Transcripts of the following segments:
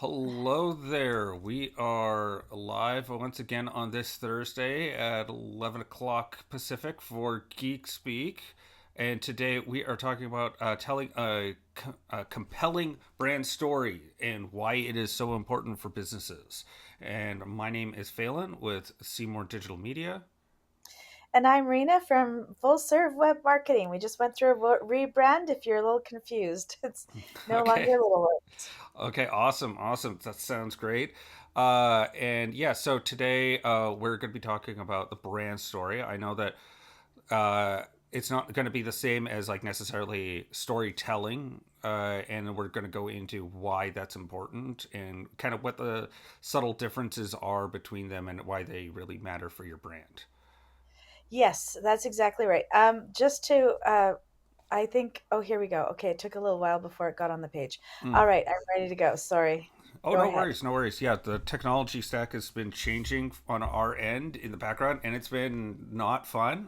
Hello there. We are live once again on this Thursday at 11 o'clock Pacific for Geek Speak. And today we are talking about telling a compelling brand story and why it is so important for businesses. And my name is Phelan with Seymour Digital Media. And I'm Rena from Full Serve Web Marketing. We just went through a rebrand if you're a little confused. It's no longer Okay. Little Oaks. Okay, awesome, awesome. That sounds great. And yeah, so today we're going to be talking about the brand story. I know that it's not going to be the same as like necessarily storytelling, and we're going to go into why that's important and kind of what the subtle differences are between them and why they really matter for your brand. Yes, that's exactly right. Just to, I think, oh, here we go. Okay, it took a little while before it got on the page. Mm. All right, I'm ready to go. Sorry. Oh, Go no ahead. worries, no worries. Yeah, the technology stack has been changing on our end in the background, and it's been not fun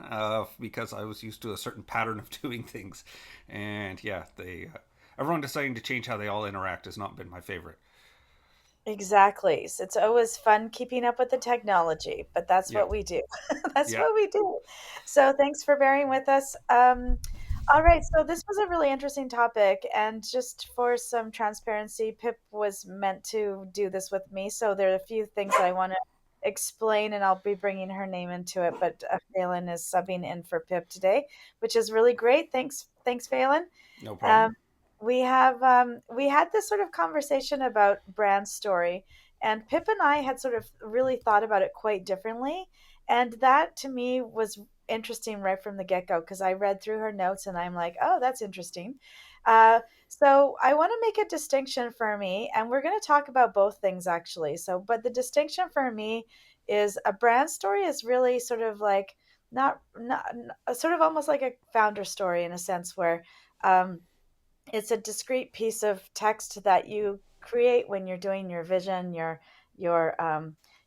because I was used to a certain pattern of doing things, and yeah, they everyone deciding to change how they all interact has not been my favorite. Exactly. So it's always fun keeping up with the technology, but that's Yeah, what we do. That's yeah, what we do. So thanks for bearing with us. All right. So this was a really interesting topic. And just for some transparency, Pip was meant to do this with me. So there are a few things that I want to explain, and I'll be bringing her name into it. But Phelan is subbing in for Pip today, which is really great. Thanks, Phelan. no problem. Um, we had this sort of conversation about brand story, and Pip and I had sort of really thought about it quite differently, and that to me was interesting right from the get go because I read through her notes and I'm like, oh, that's interesting. So I want to make a distinction for me, and we're going to talk about both things actually. So, but the distinction for me is a brand story is really sort of like not sort of almost like a founder story in a sense where um, it's a discrete piece of text that you create when you're doing your vision, your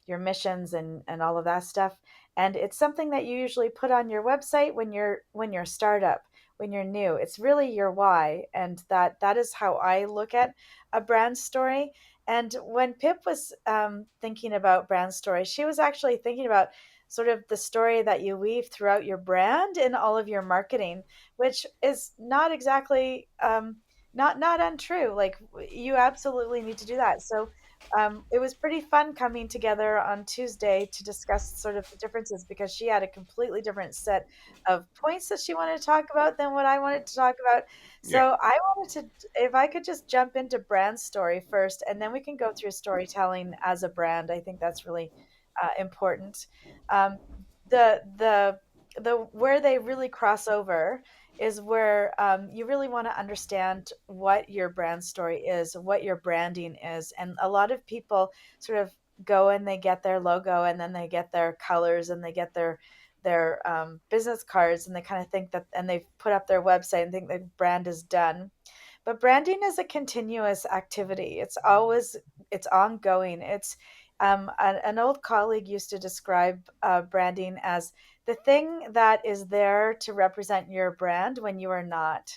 missions and all of that stuff. And it's something that you usually put on your website when you're a startup, when you're new. It's really your why, and that is how I look at a brand story. And when Pip was thinking about brand story, she was actually thinking about sort of the story that you weave throughout your brand in all of your marketing, which is not exactly not untrue. Like you absolutely need to do that. So it was pretty fun coming together on Tuesday to discuss sort of the differences because she had a completely different set of points that she wanted to talk about than what I wanted to talk about. Yeah, So I wanted to, if I could just jump into brand story first, and then we can go through storytelling as a brand. I think that's really important. Um, the where they really cross over is where you really want to understand what your brand story is, what your branding is. And a lot of people sort of go and they get their logo and then they get their colors and they get their business cards and they kind of think that, and they put up their website and think the brand is done. But branding is a continuous activity. It's ongoing. It's an old colleague used to describe branding as the thing that is there to represent your brand when you are not.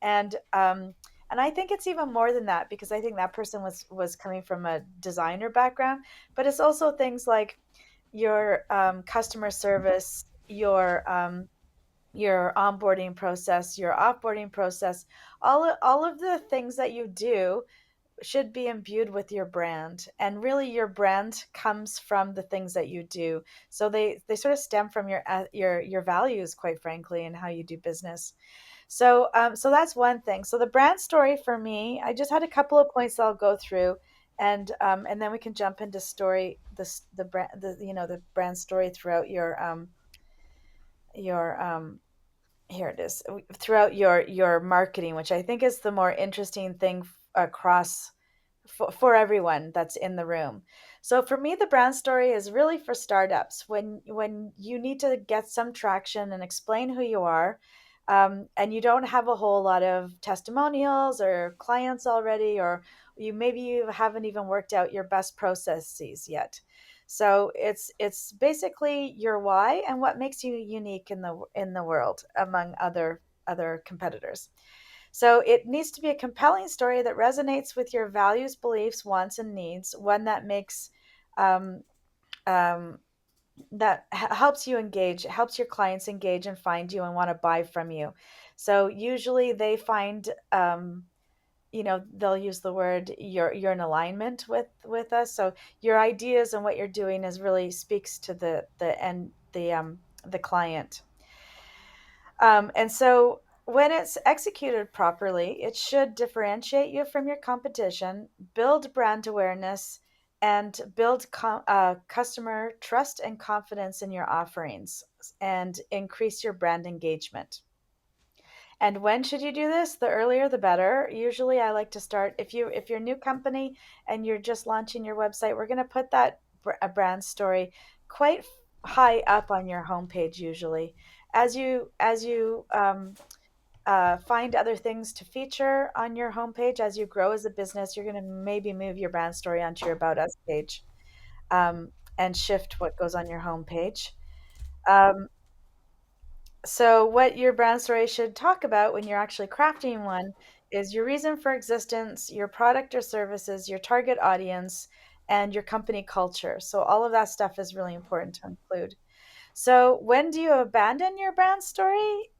And and I think it's even more than that because I think that person was coming from a designer background, but it's also things like your customer service, your onboarding process, your offboarding process, all of the things that you do should be imbued with your brand. And really your brand comes from the things that you do. So they sort of stem from your values, quite frankly, and how you do business. So that's one thing. So the brand story for me, I just had a couple of points that I'll go through, and then we can jump into story the brand the brand story throughout your here it is throughout your marketing, which I think is the more interesting thing across for everyone that's in the room. So for me, the brand story is really for startups when you need to get some traction and explain who you are, and you don't have a whole lot of testimonials or clients already, or you haven't even worked out your best processes yet. So it's basically your why and what makes you unique in the world among other competitors. So it needs to be a compelling story that resonates with your values, beliefs, wants, and needs, one that makes um, um, helps you engage, helps your clients engage and find you and want to buy from you. So usually they find, they'll use the word, you're in alignment with us. So your ideas and what you're doing is really speaks to the client. And so when it's executed properly, it should differentiate you from your competition, build brand awareness, and build customer trust and confidence in your offerings, and increase your brand engagement. And when should you do this? The earlier the better. Usually I like to start, if you're a new company and you're just launching your website, we're going to put that a brand story quite high up on your homepage usually. As you find other things to feature on your homepage, as you grow as a business, you're going to maybe move your brand story onto your About Us page, and shift what goes on your homepage. Um, so, what your brand story should talk about when you're actually crafting one is your reason for existence, your product or services, your target audience, and your company culture. So, all of that stuff is really important to include. So, when do you abandon your brand story?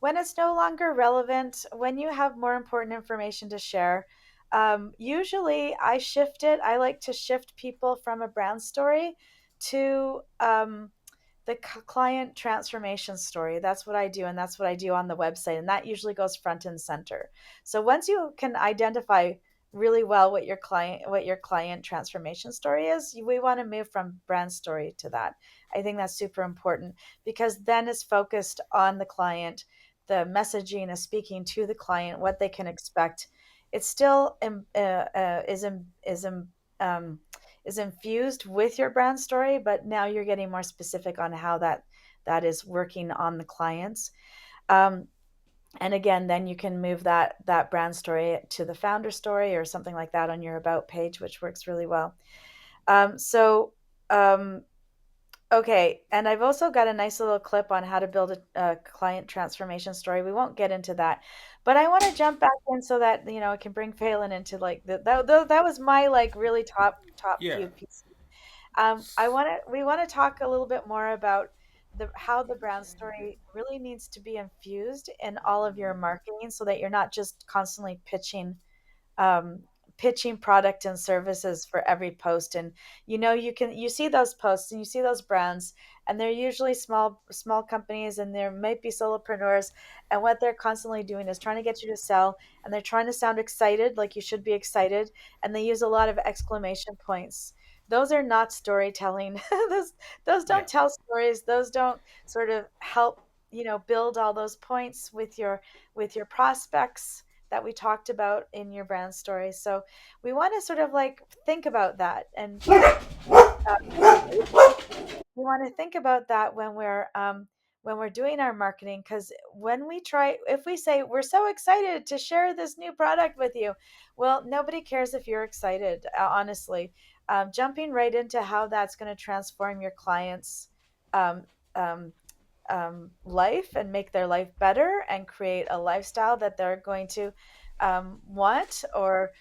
When it's no longer relevant, when you have more important information to share. Usually, I shift it. I like to shift people from a brand story to the client transformation story. That's what I do, and that's what I do on the website, and that usually goes front and center. So once you can identify really well what your client transformation story is, we want to move from brand story to that. I think that's super important, because then it's focused on the client. The messaging is speaking to the client, what they can expect. It still um, is infused with your brand story, but now you're getting more specific on how that is working on the clients. Um, and again, then you can move that brand story to the founder story or something like that on your about page, which works really well. So Okay, and I've also got a nice little clip on how to build a client transformation story. We won't get into that, but I want to jump back in so that I can bring Phelan into like that was my like really top Yeah. few pieces. We want to talk a little bit more about the how the brand story really needs to be infused in all of your marketing, so that you're not just constantly um, pitching product and services for every post. And you see those posts and you see those brands, and they're usually small companies, and there might be solopreneurs, and what they're constantly doing is trying to get you to sell, and they're trying to sound excited, like you should be excited, and they use a lot of exclamation points. Those are not storytelling. Those Yeah. don't tell stories. Those don't sort of help build all those points with your prospects that we talked about in your brand story. So we want to sort of like think about that, and uh, we want to think about that when we're doing our marketing, because if we say we're so excited to share this new product with you, well, nobody cares if you're excited, honestly. Jumping right into how that's going to transform your clients' um, um, life and make their life better and create a lifestyle that they're going to want, or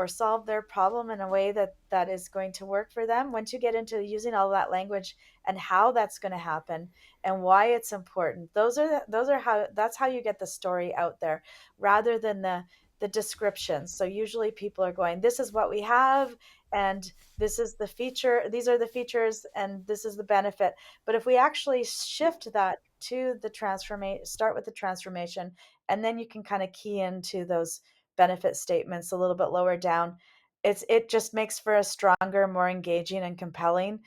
solve their problem in a way that is going to work for them. Once you get into using all that language and how that's going to happen and why it's important, that's how you get the story out there, rather than the descriptions. So usually people are going, this is what we have, and these are the features, and this is the benefit. But if we actually shift that to the transformation, start with the transformation, and then you can kind of key into those benefit statements a little bit lower down. It just makes for a stronger, more engaging and compelling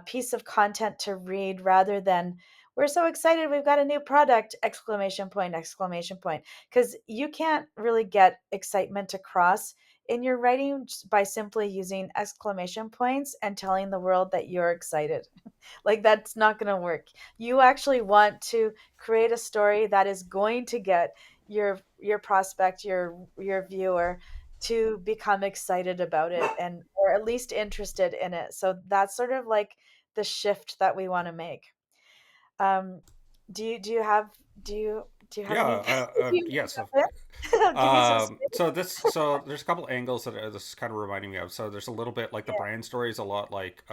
piece of content to read, rather than we're so excited we've got a new product, exclamation point, exclamation point. Because you can't really get excitement across in your writing by simply using exclamation points and telling the world that you're excited. Like, that's not going to work. You actually want to create a story that is going to get your prospect, your viewer, to become excited about it, and or at least interested in it. So that's sort of like the shift that we want to make. um, Do you have Yeah, any? Do you want yes. to jump in? I'll give you some space. So there's a couple angles that this is kind of reminding me of. So there's a little bit like the Yeah, brand story is a lot like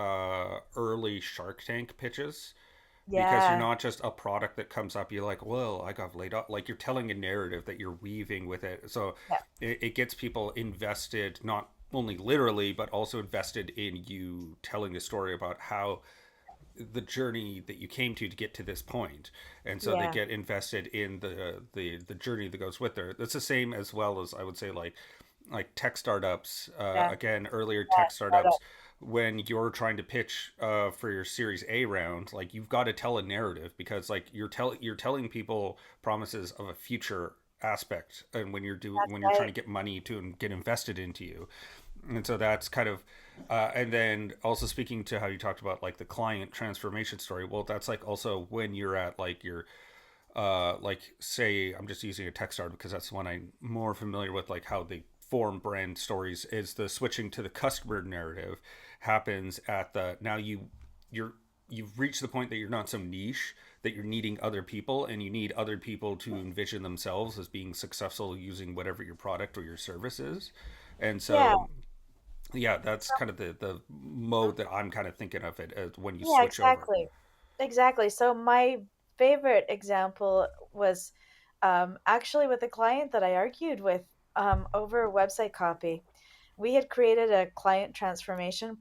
early Shark Tank pitches, because you're yeah, not just a product that comes up. You're like, well, I got laid off. Like you're telling a narrative that you're weaving with it. So yeah. it gets people invested, not only literally, but also invested in you telling a story about how the journey that you came to get to this point, and so they Yeah, get invested in the journey that goes with there. That's the same as well as I would say like tech startups. yeah, Again, earlier yeah. tech Startup. startups, when you're trying to pitch for your Series A round, like you've got to tell a narrative, because like you're telling people promises of a future aspect, and That's when you're trying right. to get money to get invested into you. And so that's kind of and then also speaking to how you talked about like the client transformation story. Well, that's like also when you're at like your like say I'm just using a tech startup because that's the one I'm more familiar with, like how they form brand stories, is the switching to the customer narrative happens at the now you're you've reached the point that you're not so niche that you're needing other people, and you need other people to envision themselves as being successful using whatever your product or your service is. And Yeah. so yeah, that's kind of the mode that I'm kind of thinking of it as when you Yeah, switch over. exactly. Exactly. So my favorite example was actually with a client that I argued with over website copy. We had created a client transformation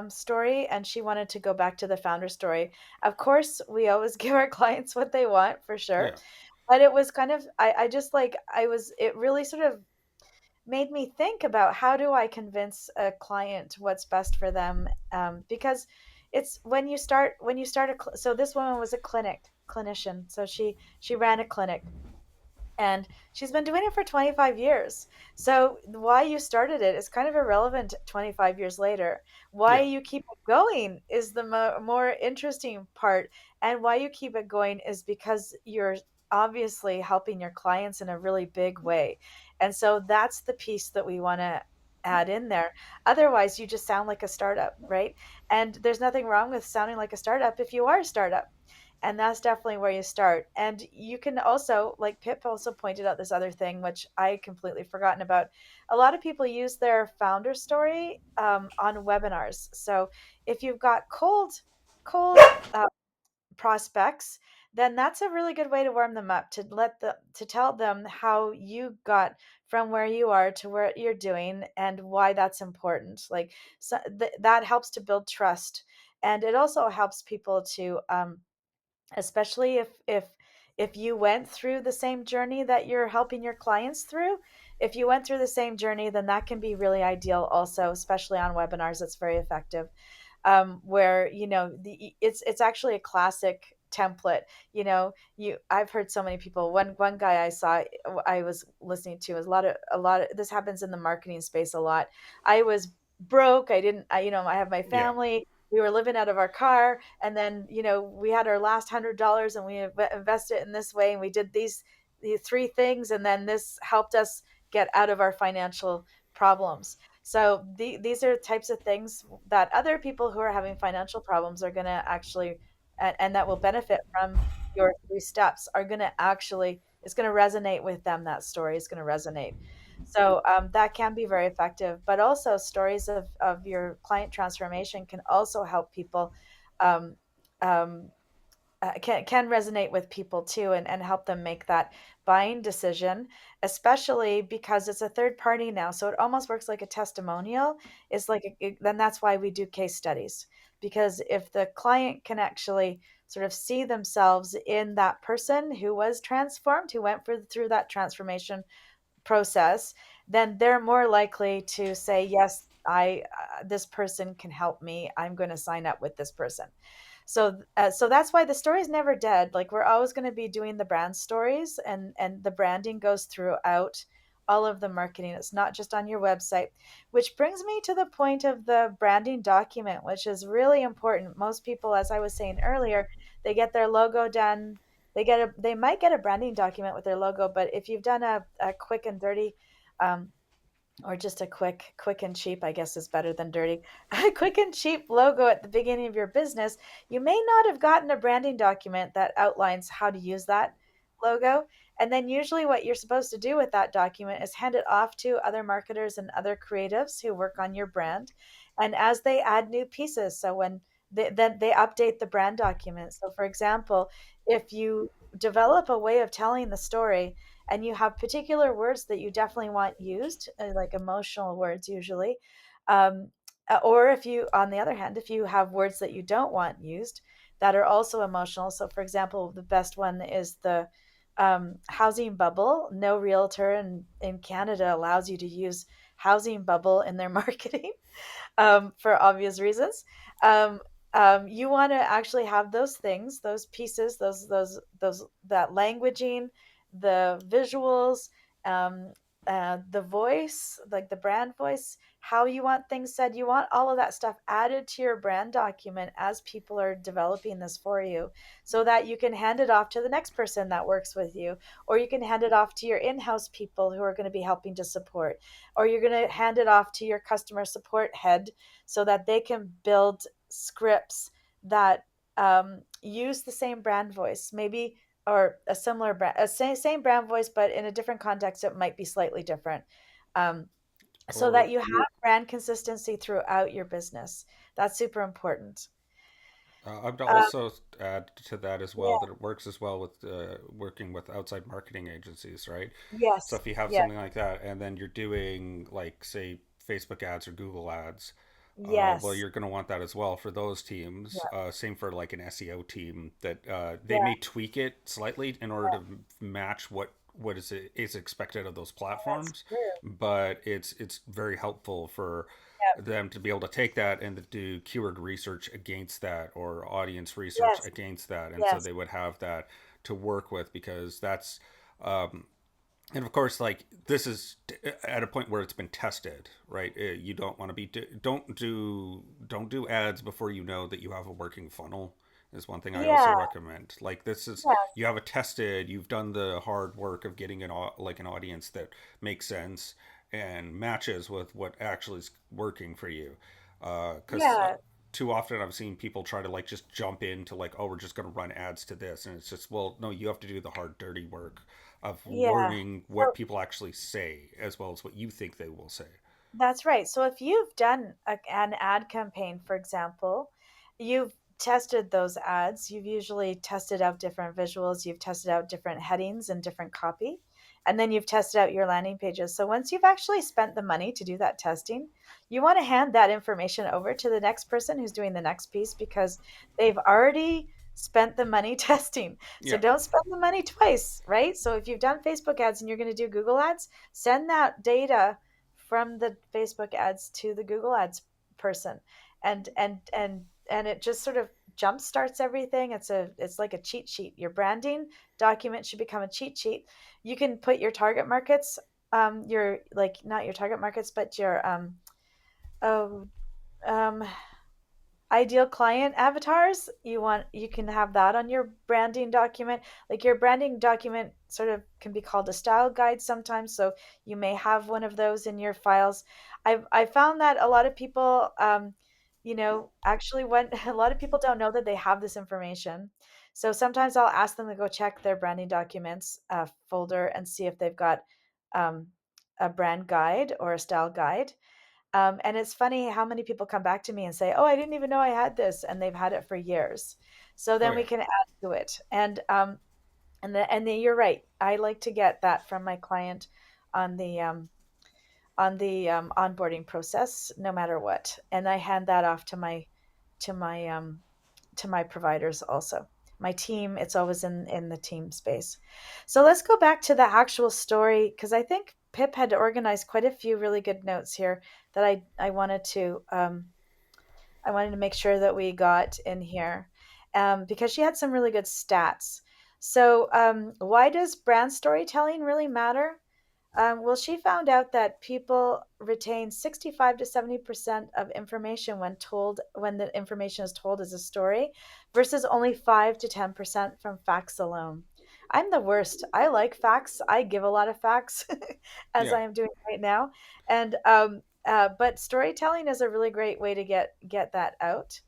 story, and she wanted to go back to the founder story. Of course, we always give our clients what they want for sure, Yeah, but it was kind of I just like I was it really sort of made me think about how do I convince a client what's best for them, because it's when you start so this woman was a clinician, so she ran a clinic, and she's been doing it for 25 years. So why you started it is kind of irrelevant 25 years later. Why yeah, you keep it going is the more interesting part. And why you keep it going is because you're obviously helping your clients in a really big way. And so that's the piece that we want to add in there. Otherwise, you just sound like a startup, right? And there's nothing wrong with sounding like a startup if you are a startup, and that's definitely where you start. And you can also, like Pip also pointed out, this other thing which I completely forgotten about. A lot of people use their founder story on webinars. So if you've got cold prospects, then that's a really good way to warm them up, to tell them how you got from where you are to where you're doing and why that's important. Like, so that helps to build trust, and it also helps people to especially if you went through the same journey that you're helping your clients through. If you went through the same journey, then that can be really ideal also, especially on webinars. It's very effective, where it's actually a classic template. I've heard so many people. One guy I was listening to is a lot of this happens in the marketing space a lot. I was broke. I have my yeah, family. We were living out of our car, and then we had our last $100, and we invested it in this way, and we did the three things, and then this helped us get out of our financial problems. So these are types of things that other people who are having financial problems are going to actually, and that will benefit from your three steps, are going to actually, it's going to resonate with them. That story is going to resonate. So that can be very effective. But also stories of your client transformation can also help people, um, um, can resonate with people too, and help them make that buying decision, especially because it's a third party now, so it almost works like a testimonial. It's like then that's why we do case studies, because if the client can actually sort of see themselves in that person who was transformed, who went through that transformation process, then they're more likely to say, yes, I this person can help me, I'm going to sign up with this person. So that's why the story is never dead. Like, we're always going to be doing the brand stories, and the branding goes throughout all of the marketing. It's not just on your website, which brings me to the point of the branding document, which is really important. Most people, as I was saying earlier, they get their logo done. They might get a branding document with their logo, but if you've done a quick and dirty um, or just a quick and cheap, I guess, is better than dirty. A quick and cheap logo at the beginning of your business, you may not have gotten a branding document that outlines how to use that logo. And then usually what you're supposed to do with that document is hand it off to other marketers and other creatives who work on your brand. And as they add new pieces, so when then they update the brand document. So for example, if you develop a way of telling the story and you have particular words that you definitely want used, like emotional words usually, um, or if you, on the other hand, if you have words that you don't want used that are also emotional. So, for example, the best one is the housing bubble. No realtor in Canada allows you to use housing bubble in their marketing for obvious reasons. Um, you want to actually have those things, those pieces, those that languaging, the visuals, um, the voice, like the brand voice, how you want things said. You want all of that stuff added to your brand document as people are developing this for you, so that you can hand it off to the next person that works with you, or you can hand it off to your in-house people who are going to be helping to support, or you're going to hand it off to your customer support head so that they can build scripts that use the same brand voice, maybe, or a similar brand, same brand voice, but in a different context, it might be slightly different. Um, so that Or you have brand consistency throughout your business. That's super important. I'd Um, also add to that as well yeah. that it works as well with working with outside marketing agencies, right? So Yes. if you have Yeah. something like that, and then you're doing like say Facebook ads or Google ads, well, Yes. you're going to want that as well for those teams. Yeah. Same for like an SEO team that they Yeah. may tweak it slightly in order to match what is expected of those That's platforms, true. but it's very helpful for Yeah. them to be able to take that and to do keyword research against that or audience research Yes. against that, and so Yes. they would have that to work with because that's um, and of course like this is at a point where it's been tested, right? You don't want to be don't do ads before you know that you have a working funnel is one thing I also Yeah. recommend. Like this is Yeah. you have a tested, you've done the hard work of getting an audience that makes sense and matches with what actually is working for you, because Yeah. too often I've seen people try to like just jump into like, oh, we're just going to run ads to this, and it's just, well, no, you have to do the hard, dirty work of Yeah. learning what So people actually say as well as what you think they will say. that's right. So if you've done an ad campaign, for example, you've tested those ads, you've usually tested out different visuals, you've tested out different headings and different copy, and then you've tested out your landing pages. So once you've actually spent the money to do that testing, you want to hand that information over to the next person who's doing the next piece because they've already spent the money testing. So Yeah. don't spend the money twice, right? So if you've done Facebook ads and you're going to do Google ads, send that data from the Facebook ads to the Google ads person, and it just sort of jump starts everything. It's like a cheat sheet. Your branding document should become a cheat sheet. You can put your target markets, your, like, not your target markets, but your oh um ideal client avatars. You can have that on your branding document. Like, your branding document sort of can be called a style guide sometimes, so you may have one of those in your files. I found that a lot of people, actually, when a lot of people don't know that they have this information, so sometimes I'll ask them to go check their branding documents folder and see if they've got um, a brand guide or a style guide. And it's funny how many people come back to me and say, "Oh, I didn't even know I had this," and they've had it for years. So Oh then we yeah. can add to it. You're right. I like to get that from my client on the onboarding process, no matter what, and I hand that off to my to my providers also. My team, it's always in the team space. So let's go back to the actual story because I think Pip had organized quite a few really good notes here that I wanted to make sure that we got in here, because she had some really good stats. So why does brand storytelling really matter? Well, she found out that people retain 65 to 70% of information when the information is told as a story, versus only 5 to 10% from facts alone. I'm the worst. I like facts. I give a lot of facts, as Yeah. I am doing right now. And but storytelling is a really great way to get that out.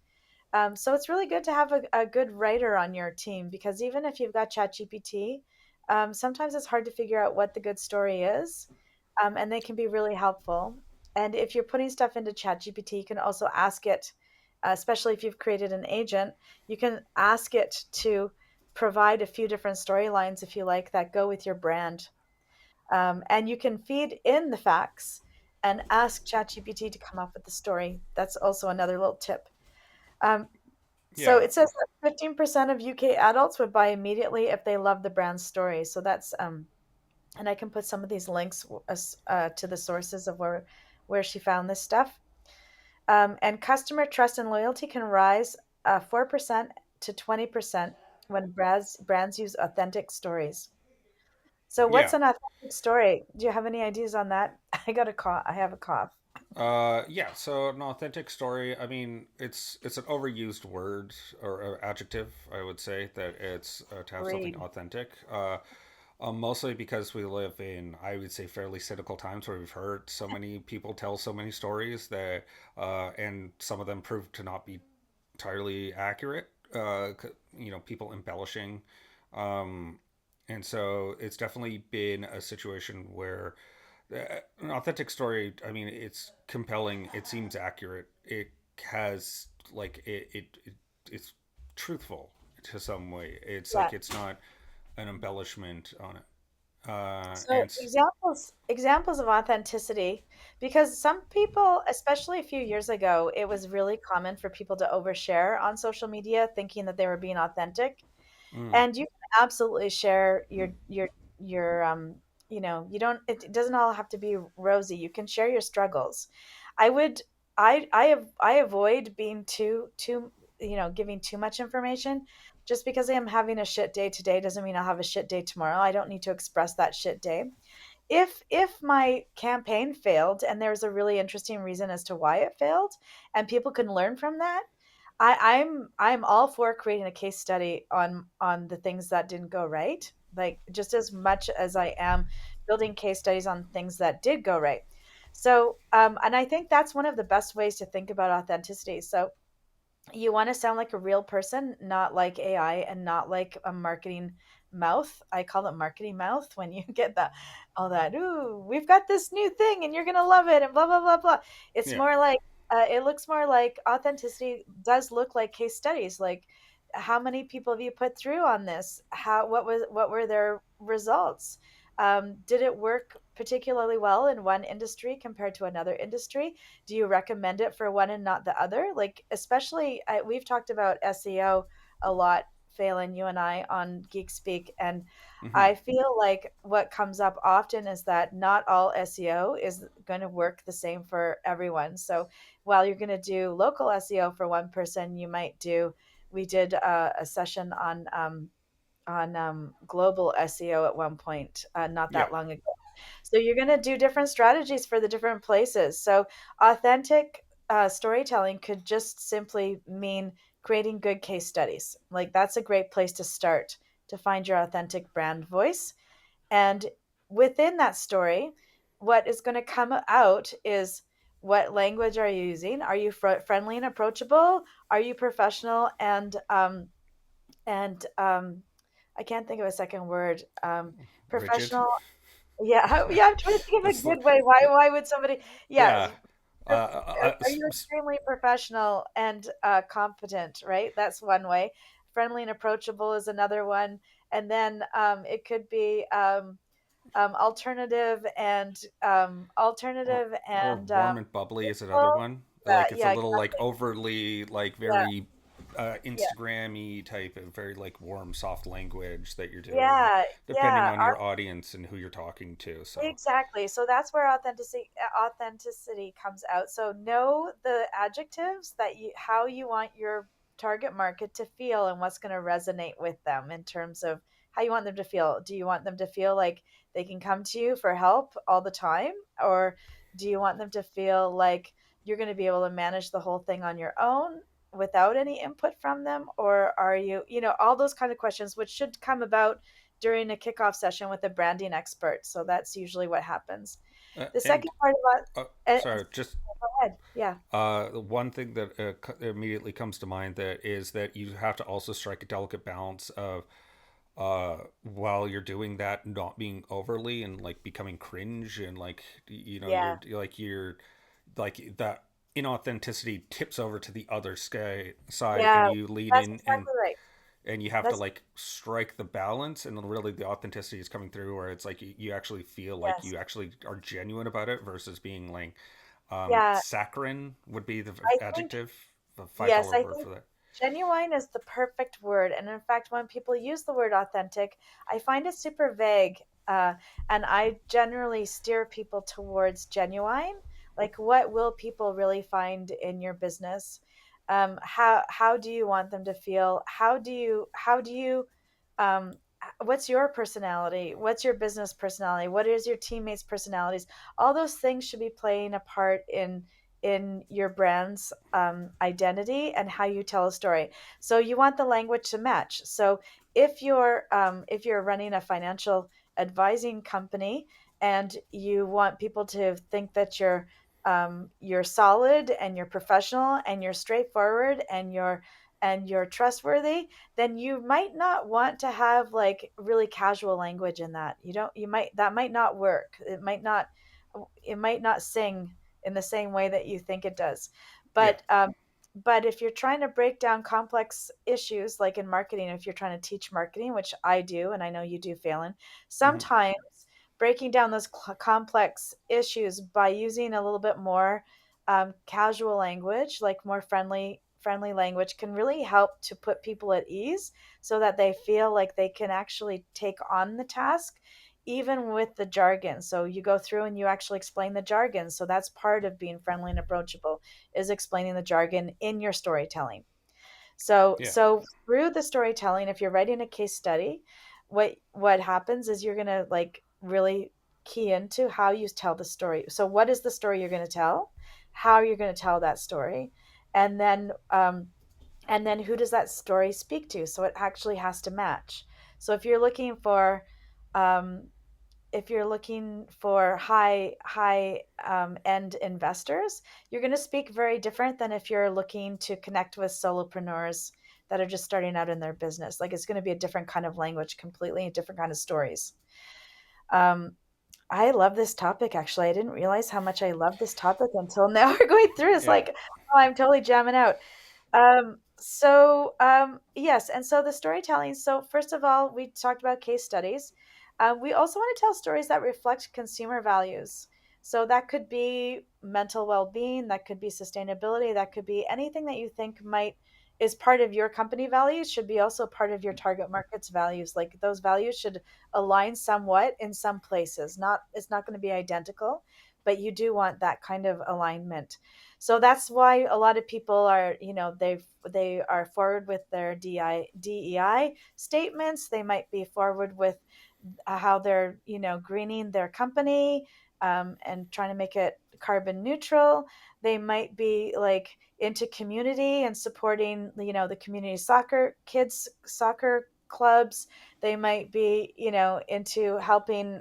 So it's really good to have a good writer on your team, because even if you've got ChatGPT, sometimes it's hard to figure out what the good story is, and they can be really helpful. And if you're putting stuff into ChatGPT, you can also ask it, especially if you've created an agent, you can ask it to provide a few different storylines, if you like, that go with your brand. And you can feed in the facts and ask ChatGPT to come up with the story. That's also another little tip. Um, so Yeah. it says that 15% of UK adults would buy immediately if they love the brand story. So that's and I can put some of these links to the sources of where she found this stuff. And customer trust and loyalty can rise 4% to 20% when brands use authentic stories. So what's Yeah. an authentic story? Do you have any ideas on that? I got a cough. I have a cough. Yeah, so an authentic story, I mean, it's an overused word or adjective, I would say, that it's to have something Agreed. authentic. Mostly because we live in, I would say, fairly cynical times where we've heard so many people tell so many stories that, and some of them prove to not be entirely accurate. People embellishing, um, and so it's definitely been a situation where an authentic story. I mean, it's compelling. It seems accurate. It has it's truthful to some way. It's Yeah. like it's not an embellishment on it. So examples of authenticity, because some people, especially a few years ago, it was really common for people to overshare on social media, thinking that they were being authentic. Mm, And you can absolutely share your you don't, it doesn't all have to be rosy. You can share your struggles. I would I avoid being too giving too much information. Just because I am having a shit day today doesn't mean I'll have a shit day tomorrow. I don't need to express that shit day. If my campaign failed and there's a really interesting reason as to why it failed, and people can learn from that, I'm all for creating a case study on the things that didn't go right, like just as much as I am building case studies on things that did go right. So and I think that's one of the best ways to think about authenticity. So you want to sound like a real person, not like AI and not like a marketing mouth. I call it marketing mouth when you get that all that, ooh, we've got this new thing and you're gonna love it and blah blah blah blah. It's yeah. more like it looks more like authenticity does look like case studies. Like, how many people have you put through on this? What were their results? Did it work particularly well in one industry compared to another industry? Do you recommend it for one and not the other? Like, especially, we've talked about SEO a lot, Phelan, you and I, on Geek Speak, and Hmm. I feel like what comes up often is that not all SEO is going to work the same for everyone. So while you're going to do local SEO for one person, you might do. We did a session on global SEO at one point, not Yeah. that long ago. So you're going to do different strategies for the different places. So authentic storytelling could just simply mean creating good case studies. Like, that's a great place to start to find your authentic brand voice. And within that story, what is going to come out is, what language are you using? Are you friendly and approachable? Are you professional and I can't think of a second word. Rigid. Professional. Yeah, yeah. I'm trying to think of a That's the good way. Why would somebody? Yeah, yeah. are you extremely professional and competent? Right, that's one way. Friendly and approachable is another one, and then it could be or alternative or and warm and bubbly is another useful. one. Yeah, Like it's a yeah, little like exactly. overly like Yeah, very yeah, Instagrammy type of very like warm soft language that you're doing yeah, depending yeah. on your audience and who you're talking to. So Exactly. So that's where authenticity comes out. So know the adjectives that you how you want your target market to feel and what's going to resonate with them in terms of how you want them to feel. Do you want them to feel like they can come to you for help all the time, or do you want them to feel like you're going to be able to manage the whole thing on your own without any input from them, or are you, all those kind of questions which should come about during a kickoff session with a branding expert. So that's usually what happens. The And second part about, sorry, just go ahead. Yeah. one thing that immediately comes to mind that is that you have to also strike a delicate balance of while you're doing that not being overly and like becoming cringe and like Yeah. you're like that inauthenticity tips over to the other side and Yeah. you lean That's in exactly right. and you have to That's, like strike the balance and then really the authenticity is coming through where it's like you actually feel like yes. you actually are genuine about it versus being like Yeah. saccharine would be the I think, adjective, the five yes, dollar I word think for that. genuine is the perfect word. And in fact, when people use the word authentic, I find it super vague. And I generally steer people towards genuine. Like, what will people really find in your business? How do you want them to feel? Um, what's your personality? What's your business personality? What is your teammates' personalities? All those things should be playing a part in your brand's identity and how you tell a story. So you want the language to match. So if you're running a financial advising company and you want people to think that you're solid and you're professional and you're straightforward and you're trustworthy, then you might not want to have like really casual language in that. You don't you might that might not work. It might not sing in the same way that you think it does. Yeah. But if you're trying to break down complex issues, like in marketing, if you're trying to teach marketing, which I do, and I know you do, Phelan, Hmm. sometimes breaking down those complex issues by using a little bit more casual language, like more friendly language, can really help to put people at ease so that they feel like they can actually take on the task even with the jargon. So you go through and you actually explain the jargon. So that's part of being friendly and approachable, is explaining the jargon in your storytelling. Yeah. So through the storytelling, if you're writing a case study, what happens is you're gonna like really key into how you tell the story. So what is the story you're gonna tell? How you're gonna tell that story, and then who does that story speak to? So it actually has to match. So um, if you're looking for high end investors, you're going to speak very different than if you're looking to connect with solopreneurs that are just starting out in their business. Like, it's going to be a different kind of language, completely a different kind of stories. um, I love this topic. Actually, I didn't realize how much I love this topic until now. We're going through this Yeah. like, oh, I'm totally jamming out. Yes, and so the storytelling. So first of all, we talked about case studies. We also want to tell stories that reflect consumer values. So that could be mental well-being, that could be sustainability, that could be anything that you think might is part of your company values should be also part of your target market's values. Like, those values should align somewhat in some places. Not It's not going to be identical, but you do want that kind of alignment. So that's why a lot of people are, they are forward with their DEI statements. They might be forward with how they're, greening their company, and trying to make it carbon neutral. They might be like into community and supporting, the community kids soccer clubs. They might be, into helping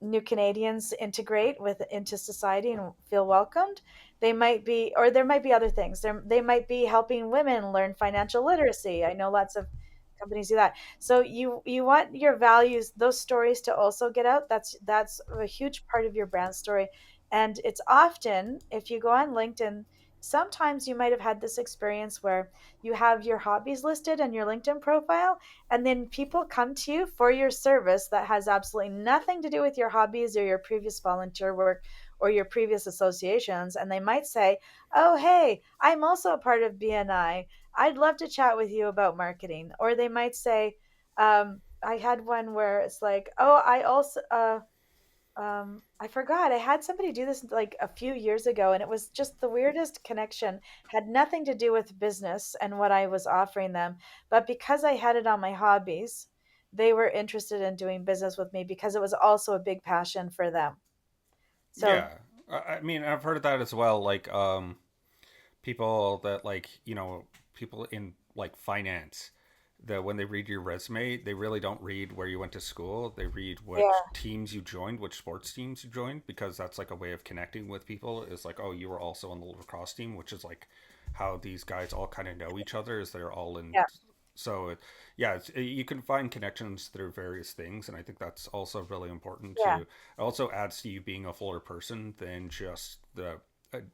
new Canadians integrate into society and feel welcomed. They might be, or there might be other things. They might be helping women learn financial literacy. I know lots of companies do that. So you want your values, those stories, to also get out. That's a huge part of your brand story, and it's often, if you go on LinkedIn, sometimes you might have had this experience where you have your hobbies listed in your LinkedIn profile, and then people come to you for your service that has absolutely nothing to do with your hobbies or your previous volunteer work or your previous associations. And they might say, oh, hey, I'm also a part of BNI. I'd love to chat with you about marketing. Or they might say, I had one where it's like, oh, I forgot. I had somebody do this like a few years ago, and it was just the weirdest connection. Had nothing to do with business and what I was offering them, but because I had it on my hobbies, they were interested in doing business with me because it was also a big passion for them. So, Yeah. I mean, I've heard of that as well. Like, people that like, people in like finance, that when they read your resume, they really don't read where you went to school. They read what Yeah, teams you joined, which sports teams you joined, because that's like a way of connecting with people. Is like, oh, you were also on the lacrosse team, which is like how these guys all kind of know each other. Is they're all in. yeah, So, yeah, you can find connections through various things, and I think that's also really important yeah, to. It also adds to you being a fuller person than just the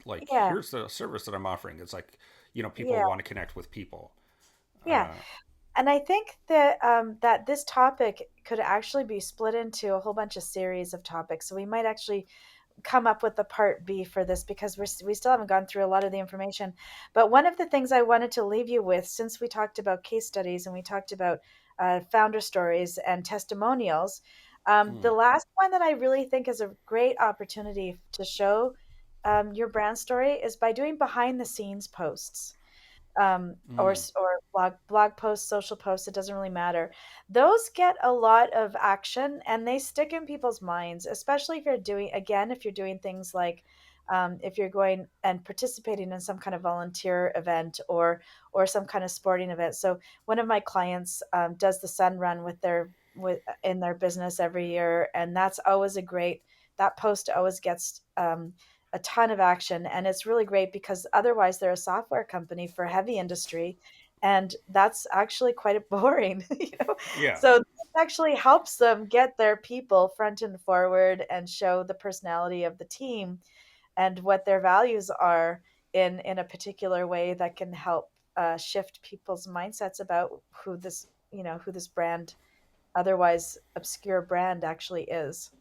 like. yeah, Here's the service that I'm offering. It's like, people yeah, want to connect with people. yeah. Uh, And I think that that this topic could actually be split into a whole bunch of series of topics. So we might actually come up with a part B for this because we still haven't gone through a lot of the information. But one of the things I wanted to leave you with, since we talked about case studies and we talked about founder stories and testimonials, the mm, last one that I really think is a great opportunity to show your brand story is by doing behind the scenes posts, mm. or blog posts, social posts. It doesn't really matter. Those get a lot of action and they stick in people's minds, especially if you're doing things like if you're going and participating in some kind of volunteer event or some kind of sporting event. So one of my clients does the Sun Run with in their business every year, and that's always a great. That post always gets a ton of action, and it's really great because otherwise they're a software company for heavy industry, and that's actually quite boring. Yeah, So this actually helps them get their people front and forward and show the personality of the team and what their values are in a particular way that can help shift people's mindsets about who this brand, otherwise obscure brand, actually is.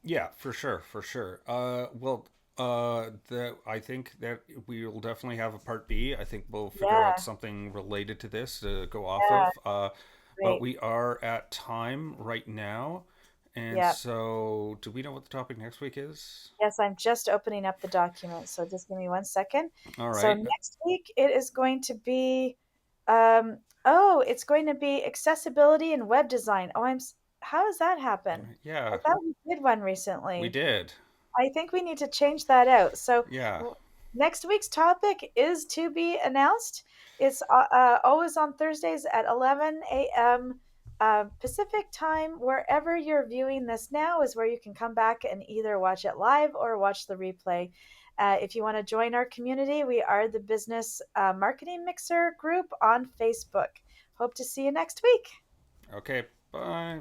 yeah, for sure, for sure. I think that we will definitely have a part B. I think we'll figure out Yeah, something related to this to go off yeah, of. But great. we are at time right now, and Yeah. so do we know what the topic next week is? Yes, I'm just opening up the document, so just give me 1 second. All So right. next week it is going to be, it's going to be accessibility and web design. How does that happen? I Yeah, thought we did one we recently. did. I think we need to change that out. So Yeah. w- next week's topic is to be announced. It's always on Thursdays at 11 a.m. Pacific time. Wherever you're viewing this now is where you can come back and either watch it live or watch the replay. If you want to join our community, we are the Business Marketing Mixer group on Facebook. Hope to see you next week. Okay. Bye.